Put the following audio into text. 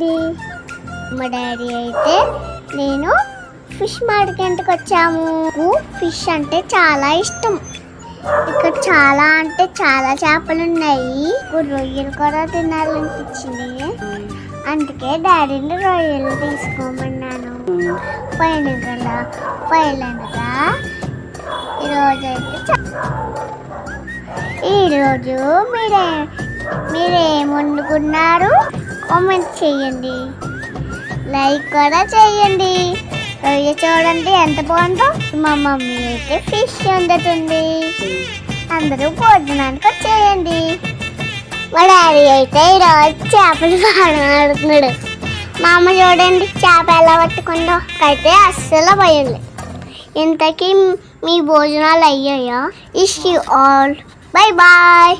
చేయండి. మా డాడీ అయితే నేను ఫిష్ మార్కెట్కి వచ్చాము. ఫిష్ అంటే చాలా ఇష్టం. ఇక్కడ చాలా అంటే చాలా చేపలు ఉన్నాయి. రొయ్యలు కూడా తినాలనిపించింది. అందుకే డాడీని రొయ్యలు తీసుకోమన్నాను. ఫైనల్గా ఈరోజు మీరేం వండుకున్నారు కామెంట్ చేయండి, లైక్ కూడా చేయండి. రొయ్య చూడండి ఎంత బాగుందో. మా మమ్మీ అయితే ఫిష్ వండుతుంది. అందరూ భోజనానికి వచ్చేయండి. మా డాడీ అయితే ఈరోజు చేపలు బాగా ఆడుతున్నాడు. మా అమ్మ చూడండి చేప ఎలా పట్టుకుందో. అయితే అస్సలు భయం. ఇంతకీ మీ భోజనాలు అయ్యాయా? ఇష్ యూ ఆల్. Bye bye.